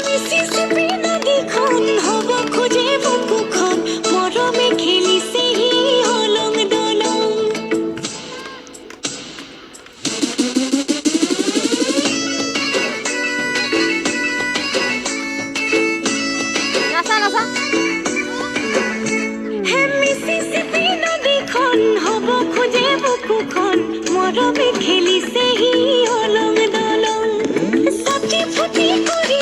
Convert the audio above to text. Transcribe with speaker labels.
Speaker 1: Mississippi নদীখন হ'ব খোজে বুকুখন মৰমে খেলিছেহি হলং দলং
Speaker 2: নাচা নাচা
Speaker 1: মিছিছিপি নদীখন হ'ব খোজে বুকুখন মৰমে খেলিছেহি হলং দলং ছাতি ফুটি কৰি